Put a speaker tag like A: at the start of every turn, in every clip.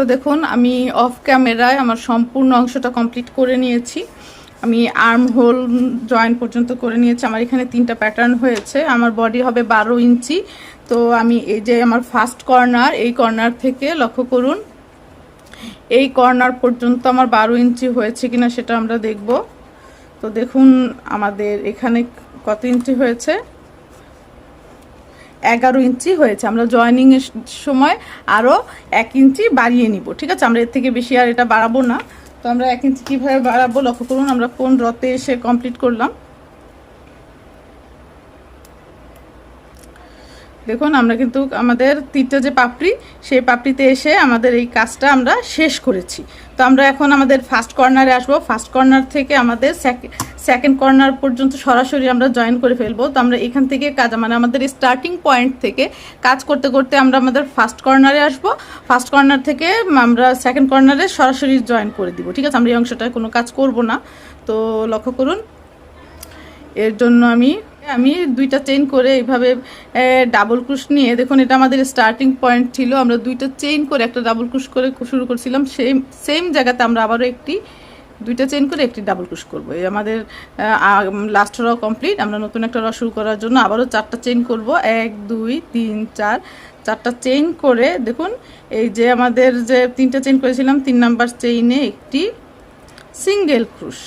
A: তো দেখুন আমি অফ ক্যামেরায় আমার সম্পূর্ণ অংশটা কমপ্লিট করে নিয়েছি। আমি আর্ম হোল জয়েন পর্যন্ত করে নিয়েছি। আমার এখানে 3টা প্যাটার্ন হয়েছে। আমার বডি হবে 12 ইঞ্চি। তো আমি এই যে আমার ফার্স্ট কর্নার, এই কর্নার থেকে লক্ষ্য করুন এই কর্নার পর্যন্ত আমার 12 ইঞ্চি হয়েছে কিনা সেটা আমরা দেখব। তো দেখুন আমাদের এখানে কত ইঞ্চি হয়েছে, 11 ইঞ্চি হয়েছে। আমরা জয়েনিংয়ের সময় আরও 1 ইঞ্চি বাড়িয়ে নিব, ঠিক আছে? আমরা এর থেকে বেশি আর এটা বাড়াবো না। তো আমরা 1 ইঞ্চি কীভাবে বাড়াবো লক্ষ্য করুন, আমরা কোন রতে এসে কমপ্লিট করলাম। দেখুন আমরা কিন্তু আমাদের 3টা যে পাপড়ি, সেই পাপড়িতে এসে আমাদের এই কাজটা আমরা শেষ করেছি। তো আমরা এখন আমাদের ফার্স্ট কর্নারে আসবো। ফার্স্ট কর্নার থেকে আমাদের সেকেন্ড কর্নার পর্যন্ত সরাসরি আমরা জয়েন করে ফেলবো। তো আমরা এখান থেকে কাজ মানে আমাদের স্টার্টিং পয়েন্ট থেকে কাজ করতে করতে আমরা আমাদের ফার্স্ট কর্নারে আসবো। ফার্স্ট কর্নার থেকে আমরা সেকেন্ড কর্নারে সরাসরি জয়েন করে দিব, ঠিক আছে? আমরা এই অংশটায় কোনো কাজ করব না। তো লক্ষ্য করুন, এর জন্য আমি 2টা চেইন করে এইভাবে ডাবল ক্রুশ নিয়ে, দেখুন এটা আমাদের স্টার্টিং পয়েন্ট ছিল। আমরা 2টা চেইন করে একটা ডাবল ক্রুশ করে শুরু করছিলাম। সেম জায়গাতে আমরা আবারও 2টা চেইন করে একটি ডাবল ক্রুশ করব। এই আমাদের লাস্ট র কমপ্লিট। আমরা নতুন একটা র শুরু করার জন্য আবারও 4টা চেইন করব। 1 2 3 4, 4টা চেইন করে দেখুন এই যে আমাদের যে 3টা চেইন করেছিলাম, 3 নাম্বার চেইনে একটি সিঙ্গেল ক্রুশ,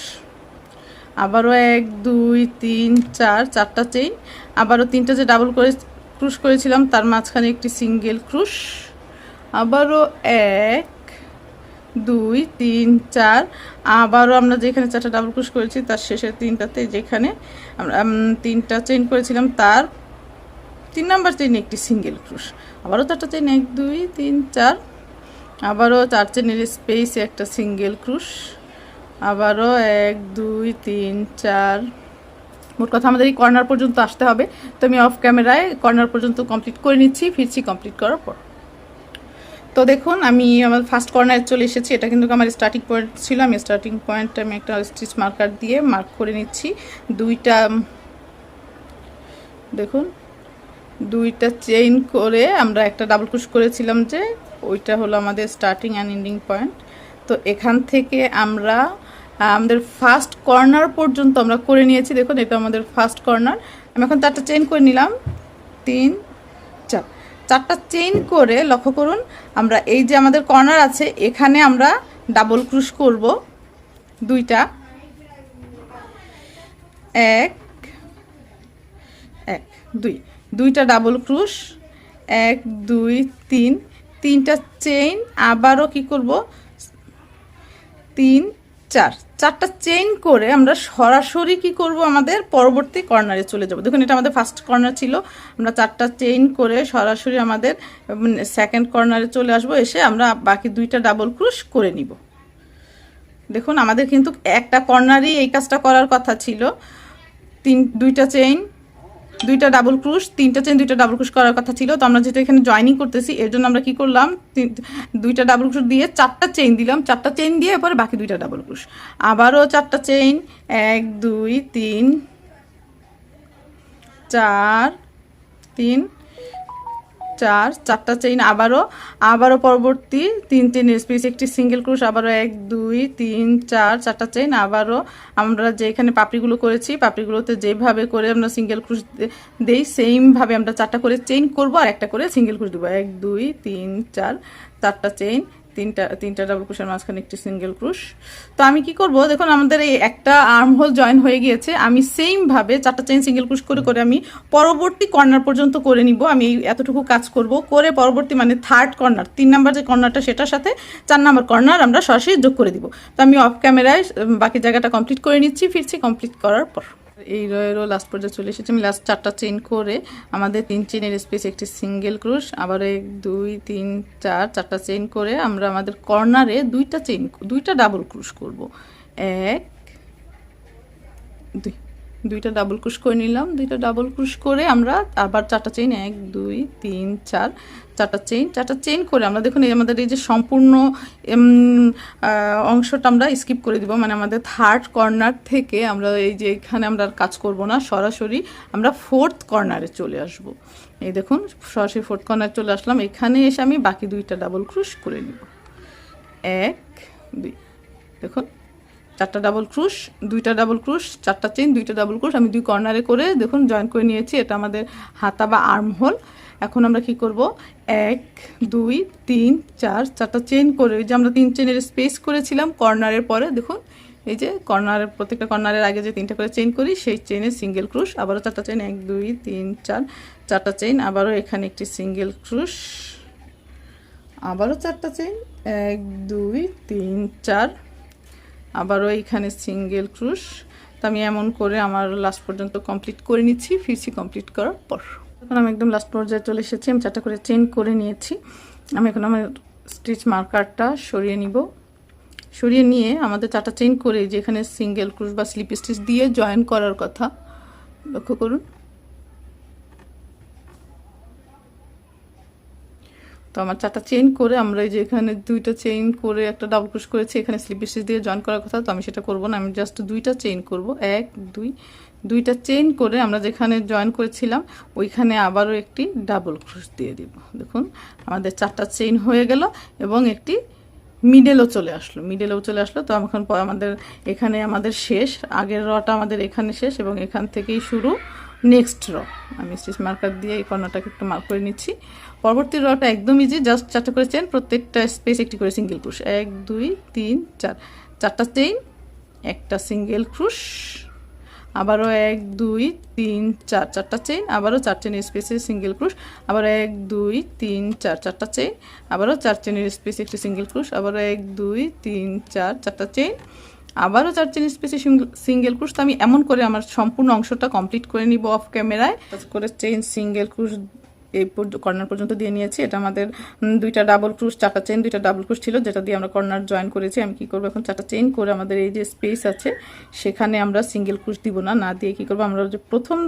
A: আবারও 1 2 3 4, 4টা চেইন, আবারও 3টা যে ডাবল করে ক্রুশ করেছিলাম তার মাঝখানে একটি সিঙ্গেল ক্রুশ, আবারও 1 2 3 4, আবারও আমরা যেখানে 4টা ডাবল ক্রুশ করেছি তার শেষের 3টাতে যেখানে আমরা 3টা চেইন করেছিলাম তার 3 নাম্বার চেইনে একটি সিঙ্গেল ক্রুশ, আবারও 4টা চেইন 1 2 3 4, আবারও 4 চেইনের স্পেসে একটা সিঙ্গেল ক্রুশ, আবারও 1 2 3 4। মোট কথা আমাদের এই কর্নার পর্যন্ত আসতে হবে। তো আমি অফ ক্যামেরায় কর্নার পর্যন্ত কমপ্লিট করে নিচ্ছি, ফিরছি কমপ্লিট করার পর। তো দেখুন আমি আমার ফার্স্ট কর্নারে চলে এসেছি। এটা কিন্তু আমার স্টার্টিং পয়েন্ট ছিল। আমি স্টার্টিং পয়েন্টটা আমি একটা স্টিচ মার্কার দিয়ে মার্ক করে নিচ্ছি। 2টা দেখুন 2টা চেইন করে আমরা একটা ডাবল ক্রুশ করেছিলাম, যে ওইটা হলো আমাদের স্টার্টিং অ্যান্ড এন্ডিং পয়েন্ট। তো এখান থেকে আমরা আমাদের ফার্স্ট কর্নার পর্যন্ত আমরা করে নিয়েছি। দেখুন এটা আমাদের ফার্স্ট কর্নার। আমি এখন 4টা চেইন করে নিলাম, 3 4, 4টা চেইন করে লক্ষ্য করুন আমরা এই যে আমাদের কর্নার আছে এখানে আমরা ডাবল ক্রুশ করব 2টা, 1 1 2, 2টা ডাবল ক্রুশ, 1 2 3, 3টা চেইন, আবারও কি করব 3 4, 4টা চেইন করে আমরা সরাসরি কি করব আমাদের পরবর্তী কর্নারে চলে যাব। দেখুন এটা আমাদের ফার্স্ট কর্নার ছিল। আমরা 4টা চেইন করে সরাসরি আমাদের সেকেন্ড কর্নারে চলে আসব। এসে আমরা বাকি 2টা ডাবল ক্রুশ করে নিব। দেখুন আমাদের কিন্তু একটা কর্নারই এই কাজটা করার কথা ছিল। 2টা চেইন, 2টা ডাবল ক্রুশ, 3টা চেইন, 2টা ডাবল ক্রুশ করার কথা ছিল। তো আমরা যেটা এখানে জয়েনিং করতেছি এর জন্য আমরা কি করলাম, 2টা ডাবল ক্রুশ দিয়ে 4টা চেইন দিলাম। 4টা চেইন দিয়ে এরপরে বাকি 2টা ডাবল ক্রুশ, আবারও 4টা চেইন, 1 2 3 4 3 4, 4টা চেইন, আবারও পরবর্তী 3 চেইনের স্পেস একটি সিঙ্গেল ক্রুশ, আবারও 1 2 3 4, 4টা চেইন, আবারও আমরা যে এখানে পাপড়িগুলো করেছি পাপড়িগুলোতে যেভাবে করে আমরা সিঙ্গেল ক্রুশ দেই সেইমভাবে আমরা 4টা করে চেইন করব আর একটা করে সিঙ্গেল ক্রুশ দেবো। 1 2 3 4, 4টা চেইন, 3টা ডাবল ক্রুশের মাঝখানে একটি সিঙ্গেল ক্রুশ। তো আমি কি করব, দেখুন আমাদের এই একটা আর্ম হোল জয়েন হয়ে গিয়েছে। আমি সেইমভাবে 4টা চেইন সিঙ্গেল ক্রুশ করে করে আমি পরবর্তী কর্নার পর্যন্ত করে নিব। আমি এতটুকু কাজ করব করে পরবর্তী মানে থার্ড কর্নার, 3 নাম্বার যে কর্নারটা সেটার সাথে 4 নাম্বার কর্নার আমরা সরাসরি যোগ করে দিব। তো আমি অফ ক্যামেরায় বাকি জায়গাটা কমপ্লিট করে নিচ্ছি, ফিরছি কমপ্লিট করার পর। এই রয়েরও লাস্ট পর্যায়ে চলে এসেছি। আমি লাস্ট 4টা চেইন করে আমাদের 3 চেইনের স্পেস একটি সিঙ্গেল ক্রুশ, আবার 1 2 3 4, 4টা চেইন করে আমরা আমাদের কর্নারে 2টা ডাবল ক্রুশ করব। 1 2, 2টা ডাবল ক্রুশ করে নিলাম। 2টা ডাবল ক্রুশ করে আমরা আবার 4টা চেইন, 1 2 3 4, 4টা চেইন করে আমরা দেখুন এই আমাদের এই যে সম্পূর্ণ অংশটা আমরা স্কিপ করে দিব। মানে আমাদের থার্ড কর্নার থেকে আমরা এই যে এখানে আমরা কাজ করব না, সরাসরি আমরা ফোর্থ কর্নারে চলে আসব। এই দেখুন সরাসরি ফোর্থ কর্নারে চলে আসলাম। এখানে এসে আমি বাকি 2টা ডাবল ক্রুশ করে নিব। 1 2 দেখুন 4টা ডাবল ক্রোশ, 2টা ডাবল ক্রোশ, 4টা চেইন, 2টা ডাবল ক্রোশ আমি 2 কর্নারে করে দেখুন জয়েন করে নিয়েছি। এটা আমাদের হাতা বা আর্ম হোল। এখন আমরা কি করব, 1 2 3 4 4টা চেইন করে, যে আমরা 3 চেইনের স্পেস করেছিলাম কর্নারের পরে, দেখুন এই যে কর্নারের প্রত্যেকটা কর্নারের আগে যে 3টা করে চেইন করি সেই চেইনে সিঙ্গেল ক্রোশ, আবারও 4টা চেইন, 1 2 3 4 4টা চেইন, আবারও এখানে একটি সিঙ্গেল ক্রোশ, আবারও 4টা চেইন, 1 2 3 4, আবারও এখানে সিঙ্গেল ক্রোশ। তো আমি এমন করে আমার লাস্ট পর্যন্ত কমপ্লিট করে নিচ্ছি। ফিরছি কমপ্লিট করার পর। এখন আমি একদম লাস্ট পর্যায়ে চলে এসেছি। আমি 4টা করে চেইন করে নিয়েছি। আমি এখন আমার স্টিচ মার্কারটা সরিয়ে নিব। সরিয়ে নিয়ে আমাদের 4টা চেইন করে যেখানে সিঙ্গেল ক্রোশ বা স্লিপ স্টিচ দিয়ে জয়েন করার কথা, লক্ষ্য করুন। তো আমার 4টা চেইন করে আমরা এই যে এখানে 2টা চেইন করে একটা ডাবল ক্রোশ করেছি, এখানে স্লিপ স্টিচ দিয়ে জয়েন করার কথা। তো আমি সেটা করব না, আমি জাস্ট 2টা চেইন করব, 1 2 2টা চেইন করে আমরা যেখানে জয়েন করেছিলাম ওইখানে আবারও একটি ডাবল ক্রোশ দিয়ে দিব। দেখুন আমাদের 4টা চেইন হয়ে গেল এবং একটি মিডলও চলে আসলো। তো এখন আমাদের এখানে আমাদের শেষ, আগের রটা আমাদের এখানে শেষ এবং এখান থেকেই শুরু নেক্সট র। আমি স্টিচ মার্কার দিয়ে এই কর্নারটাকে একটু মার্ক করে নিচ্ছি। পরবর্তী রটা একদম ইজি, জাস্ট 4টা করে চেইন, প্রত্যেকটা স্পেস একটি করে সিঙ্গেল ক্রোশ, 1 2 3 4, 4টা চেইন, একটা সিঙ্গেল ক্রোশ, আবারও 1 2 3 4, 4টা চেইন, আবারও 4 চেইনের স্পেসে সিঙ্গেল ক্রোশ, আবার 1 2 3 4, 4টা চেইন, আবারও 4 চেইনের স্পেসে একটি সিঙ্গেল ক্রোশ, আবারও 1 2 3 4, 4টা চেইন, আবারও 4 চেইনের স্পেসে সিঙ্গেল ক্রোশ। তো আমি এমন করে আমার সম্পূর্ণ অংশটা কমপ্লিট করে নিব অফ ক্যামেরায়। করে চেইন সিঙ্গেল ক্রোশ এই কর্নার পর্যন্ত দিয়ে নিয়েছি। এটা আমাদের 2টা ডাবল ক্রোশ, 4টা চেইন, 2টা ডাবল ক্রোশ ছিল যেটা দিয়ে আমরা কর্নার জয়েন করেছি। আমি কি করব, এখন 4টা চেইন করে আমাদের এই যে স্পেস আছে সেখানে আমরা সিঙ্গেল ক্রোশ দিব না, দিয়ে কি করব, আমরা যে প্রথম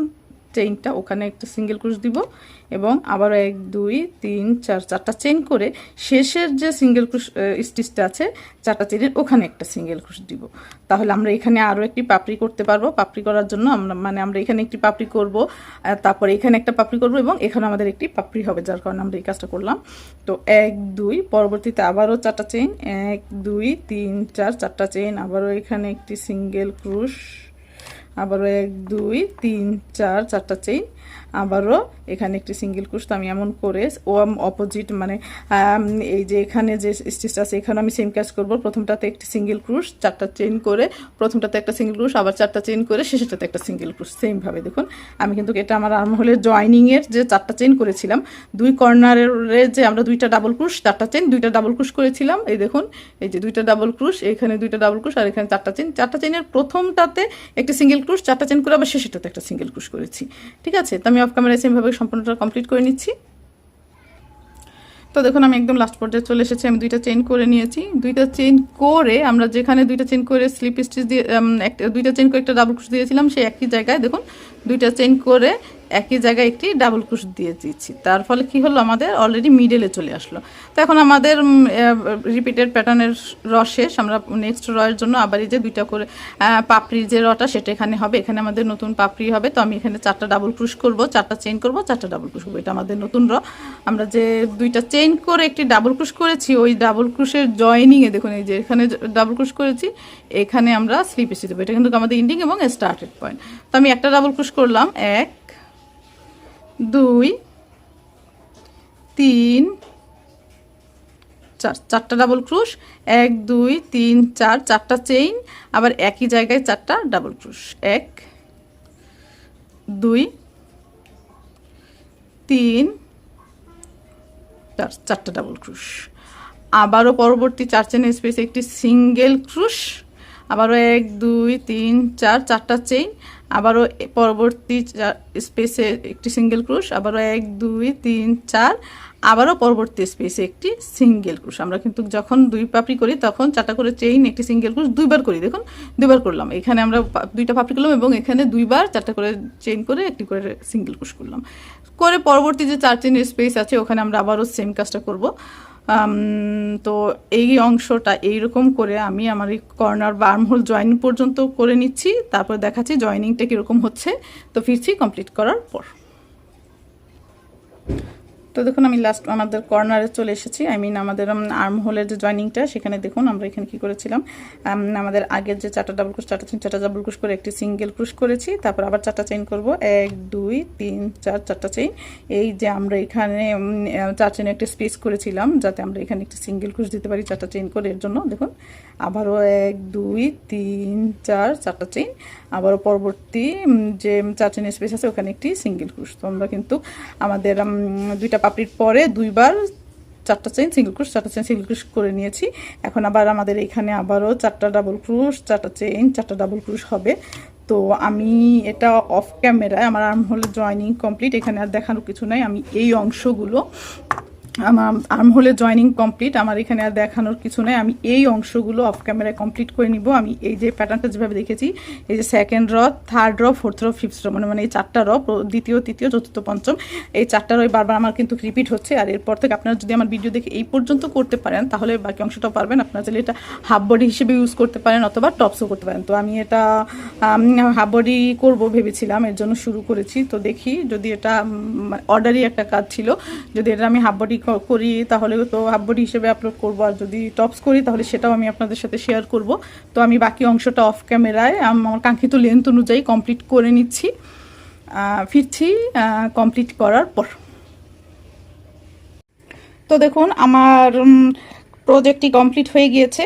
A: চেইনটা ওখানে একটা সিঙ্গেল ক্রোশ দিব এবং আবার 1 2 3 4, 4টা চেইন করে শেষের যে সিঙ্গেল ক্রোশ স্টিচটা আছে 4টা চেইনের ওখানে একটা সিঙ্গেল ক্রোশ দিব। তাহলে আমরা এখানে আরও একটি পাপড়ি করতে পারবো। পাপড়ি করার জন্য আমরা এখানে একটি পাপড়ি করব, তারপরে এখানে একটা পাপড়ি করব এবং এখানে আমাদের একটি পাপড়ি হবে, যার কারণে আমরা এই কাজটা করলাম। তো 1 2, পরবর্তীতে আবারও 4টা চেইন, 1 2 3 4, 4টা চেইন, আবারও এখানে একটি সিঙ্গেল ক্রোশ, আবারও 1 2 3 4, 4টা চেইন, আবারও এখানে একটি সিঙ্গেল ক্রোশ। তো আমি এমন করে অপোজিট মানে এই যে এখানে যে স্টিচটা আছে এখানে আমি সেম কাজ করব। প্রথমটাতে একটি সিঙ্গেল ক্রোশ, 4টা চেইন করে, প্রথমটাতে একটা সিঙ্গেল ক্রোশ, আবার 4টা চেইন করে শেষেরটাতে একটা সিঙ্গেল ক্রোশ, সেমভাবে। দেখুন আমি কিন্তু এটা আমার আর্ম হোলের জয়েনিংয়ের যে 4টা চেইন করেছিলাম, 2 কর্নারের যে আমরা 2টা ডাবল ক্রোশ, 4টা চেইন, 2টা ডাবল ক্রোশ করেছিলাম। এই দেখুন এই যে 2টা ডাবল ক্রোশ, এখানে 2টা ডাবল ক্রোশ আর এখানে 4টা চেইন, 4টা চেইনের প্রথমটাতে একটি সিঙ্গেল ক্রোশ, 4টা চেইন করে আবার শেষেরটাতে একটা সিঙ্গেল ক্রোশ করেছি। ঠিক আছে, তো আমি অফ ক্যামেরায় সেমভাবে সম্পূর্ণটা কমপ্লিট করে নিচ্ছি। তো দেখুন আমি একদম লাস্ট পর্যায়ে চলে এসেছি। আমি 2টা চেইন করে নিয়েছি। 2টা চেইন করে আমরা যেখানে 2টা চেইন করে স্লিপ স্টিচ দিয়ে 2টা চেইন করে একটা ডাবল ক্রোশ দিয়েছিলাম সেই একই জায়গায় দেখুন 2টা চেইন করে একই জায়গায় একটি ডাবল ক্রোশ দিয়ে দিচ্ছি। তার ফলে কি হলো, আমাদের অলরেডি মিডলে চলে আসলো। তো এখন আমাদের রিপিটেড প্যাটার্নের র শেষ। আমরা নেক্সট রয়ের জন্য আবার এই যে 2টা করে পাপড়ির যে রটা সেটা এখানে হবে, এখানে আমাদের নতুন পাপড়ি হবে। তো আমি এখানে 4টা ডাবল ক্রোশ করব, 4টা চেইন করব, 4টা ডাবল ক্রোশ করবো, এটা আমাদের নতুন র। আমরা যে 2টা চেইন করে একটি ডাবল ক্রোশ করেছি ওই ডাবল ক্রোশের জয়েনিংয়ে দেখুন এই যে এখানে ডাবল ক্রোশ করেছি, এখানে আমরা স্লিপ স্টিচ দেবো। এটা কিন্তু আমাদের এন্ডিং এবং স্টার্টেড পয়েন্ট। তো আমি একটা ডাবল ক্রোশ করলাম, 1 2 3 4, 4টা ডাবল ক্রোশ, 1 2 3 4, 4টা চেইন, আবার একই জায়গায় 4টা ডাবল ক্রোশ, 1 2 3 4, 4টা ডাবল ক্রোশ, আবারও পরবর্তী 4 চেইনের স্পেসে একটি সিঙ্গেল ক্রোশ, আবারও 1 2 3 4, 4টা চেইন, আবারও পরবর্তী স্পেসে একটি সিঙ্গেল ক্রোশ, আবারও 1 2 3 4, আবারও পরবর্তী স্পেসে একটি সিঙ্গেল ক্রোশ। আমরা কিন্তু যখন 2 পাপড়ি করি তখন 4টা করে চেইন, একটি সিঙ্গেল ক্রোশ 2বার করি। দেখুন 2বার করলাম, এখানে আমরা 2টা পাপড়ি করলাম এবং এখানে 2বার 4টা করে চেইন করে একটি করে সিঙ্গেল ক্রোশ করলাম। করে পরবর্তী যে 4 চেইনের স্পেস আছে ওখানে আমরা আবারও সেম কাজটা করব। তো এই অংশটা এইরকম করে আমি আমার এই কর্নার বা আর্মহোল জয়েনিং পর্যন্ত করে নিচ্ছি, তারপর দেখাচ্ছি জয়েনিংটা কীরকম হচ্ছে। তো ফিরছি কমপ্লিট করার পর। তো দেখুন আমি লাস্ট আমাদের কর্নারে চলে এসেছি, আই মিন আমাদের আর্ম হোলের যে জয়েনিংটা সেখানে দেখুন আমরা এখানে কি করেছিলাম, আমাদের আগের যে 4টা ডাবল ক্রোশ 4টা চেইন 4টা ডাবল ক্রোশ করে একটি সিঙ্গেল ক্রোশ করেছি, তারপর আবার 4টা চেইন করব, 1 2 3 4 4টা চেইন। এই যে আমরা এখানে 4 চেইনে একটা স্পেস করেছিলাম যাতে আমরা এখানে একটি সিঙ্গেল ক্রোশ দিতে পারি 4টা চেইন করে, এর জন্য দেখুন আবারও 1 2 3 4 4টা চেইন, আবারও পরবর্তী যে 4 চেইনের স্পেস আছে ওখানে একটি সিঙ্গেল ক্রোশ। তো আমরা কিন্তু আমাদের দুইটা পাপড়ির পরে দুইবার 4টা চেইন সিঙ্গেল ক্রোশ 4টা চেইন সিঙ্গেল ক্রোশ করে নিয়েছি। এখন আবার আমাদের এখানে আবারও 4টা ডাবল ক্রোশ 4টা চেইন 4টা ডাবল ক্রোশ হবে। তো আমি এটা অফ ক্যামেরায় আমার আর্ম হোলের জয়েনিং কমপ্লিট, এখানে আর দেখানোর কিছু নাই। আমি এই অংশগুলো আমার আর্ম হোলে জয়েনিং কমপ্লিট, আমার এখানে আর দেখানোর কিছু নেই। আমি এই অংশগুলো অফ ক্যামেরায় কমপ্লিট করে নিব। আমি এই যে প্যাটার্নটা যেভাবে দেখেছি, এই যে সেকেন্ড র, থার্ড র, ফোর্থ র, ফিফথ র, মানে এই 4টা র, দ্বিতীয় তৃতীয় চতুর্থ পঞ্চম, এই 4টা রই বারবার আমার কিন্তু রিপিট হচ্ছে। আর এরপর থেকে আপনারা যদি আমার ভিডিও দেখে এই পর্যন্ত করতে পারেন তাহলে বাকি অংশটাও পারবেন। আপনারা চাইলে এটা হাফ বডি হিসেবে ইউজ করতে পারেন অথবা টপসও করতে পারেন। তো আমি এটা হাফ বডি করবো ভেবেছিলাম, এর জন্য শুরু করেছি। তো দেখি যদি এটা অর্ডারই একটা কাজ ছিল, যদি এটা আমি হাফ বডি করি তাহলে তো হাফ বডি হিসেবে আপলোড করবো, আর যদি টপস করি তাহলে সেটাও আমি আপনাদের সাথে শেয়ার করব। তো আমি বাকি অংশটা অফ ক্যামেরায় আমার কাঙ্ক্ষিত লেন্থ অনুযায়ী কমপ্লিট করে নিচ্ছি, ফিরছি কমপ্লিট করার পর। তো দেখুন আমার প্রজেক্টটি কমপ্লিট হয়ে গিয়েছে।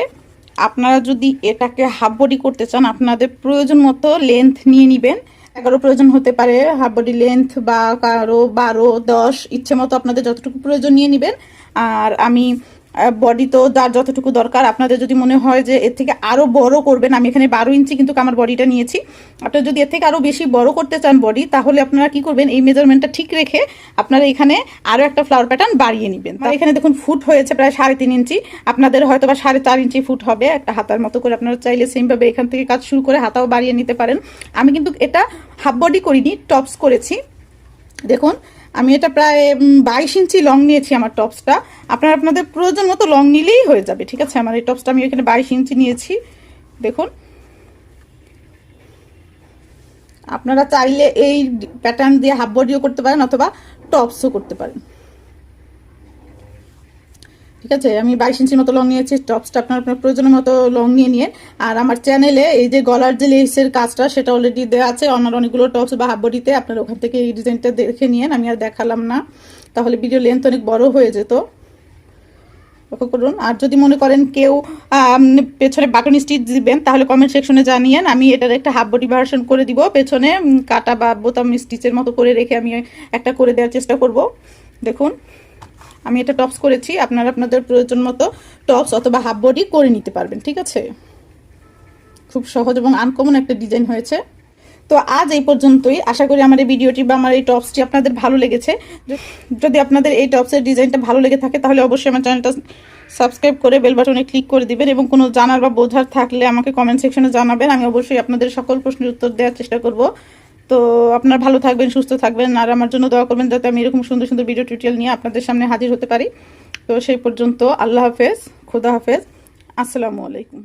A: আপনারা যদি এটাকে হাফ বডি করতে চান আপনাদের প্রয়োজন মতো লেন্থ নিয়ে নেবেন। 11 প্রয়োজন হতে পারে হাফ বডি লেন্থ, বা কারো 12 10, ইচ্ছে মতো আপনাদের যতটুকু প্রয়োজন নিয়ে নেবেন। আর আমি বডি তো যার যতটুকু দরকার, আপনাদের যদি মনে হয় যে এর থেকে আরও বড় করবেন, আমি এখানে 12 ইঞ্চি কিন্তু আমার বডিটা নিয়েছি। আপনারা যদি এর থেকে আরও বেশি বড় করতে চান বডি, তাহলে আপনারা কি করবেন, এই মেজারমেন্টটা ঠিক রেখে আপনারা এখানে আরও একটা ফ্লাওয়ার প্যাটার্ন বাড়িয়ে নেবেন। এখানে দেখুন ফুট হয়েছে প্রায় 3.5 ইঞ্চি, আপনাদের হয়তো বা 4.5 ইঞ্চি ফুট হবে একটা হাতার মতো করে। আপনারা চাইলে সেমভাবে এখান থেকে কাজ শুরু করে হাতাও বাড়িয়ে নিতে পারেন। আমি কিন্তু এটা হাফ বডি করিনি, টপস করেছি। দেখুন আমি এটা প্রায় 22 ইঞ্চি লং নিয়েছি আমার টপসটা। আপনারা আপনাদের প্রয়োজন মতো লং নিলেই হয়ে যাবে, ঠিক আছে। আমার এই টপসটা আমি এখানে 22 ইঞ্চি নিয়েছি। দেখুন আপনারা চাইলে এই প্যাটার্ন দিয়ে হাফ বডিও করতে পারেন অথবা টপসও করতে পারেন, ঠিক আছে। আমি 22 ইঞ্চির মতো লং নিয়েছি। টপসটা আপনার প্রয়োজনের মতো লং নিয়ে নিয়ে। আর আমার চ্যানেলে এই যে গলার যে লেসের কাজটা সেটা অলরেডি দেওয়া আছে আমার অনেকগুলো টপস বা হাফ বডিতে, আপনারা ওখান থেকে এই ডিজাইনটা দেখে নিয়েন। আমি আর দেখালাম না, তাহলে ভিডিও লেন্থ অনেক বড় হয়ে যেত। লক্ষ্য করুন। আর যদি মনে করেন কেউ পেছনে বাটন স্টিচ দিবেন তাহলে কমেন্ট সেকশনে জানিয়েন, আমি এটার একটা হাফ বডি ভার্সন করে দিব। পেছনে কাটা বা বোতাম স্টিচের মতো করে রেখে আমি একটা করে দেওয়ার চেষ্টা করব। দেখুন আমি এটা টপস করেছি, আপনারা আপনাদের প্রয়োজন মতো টপস অথবা হাফ বডি করে নিতে পারবেন, ঠিক আছে। খুব সহজ এবং আনকমন একটা ডিজাইন হয়েছে। তো আজ এই পর্যন্তই। আশা করি আমার এই ভিডিওটি বা আমার এই টপসটি আপনাদের ভালো লেগেছে। যদি আপনাদের এই টপসের ডিজাইনটা ভালো লেগে থাকে তাহলে অবশ্যই আমার চ্যানেলটা সাবস্ক্রাইব করে বেল বাটনে ক্লিক করে দিবেন, এবং কোনো জানার বা বোঝার থাকলে আমাকে কমেন্ট সেকশনে জানাবেন। আমি অবশ্যই আপনাদের সকল প্রশ্নের উত্তর দেওয়ার চেষ্টা করব। তো আপনারা ভালো থাকবেন, সুস্থ থাকবেন, আর আমার জন্য দোয়া করবেন যাতে আমি এরকম সুন্দর সুন্দর ভিডিও টিউটোরিয়াল নিয়ে আপনাদের সামনে হাজির হতে পারি। তো সেই পর্যন্ত আল্লাহ হাফেজ, খোদা হাফেজ, আসসালামু আলাইকুম।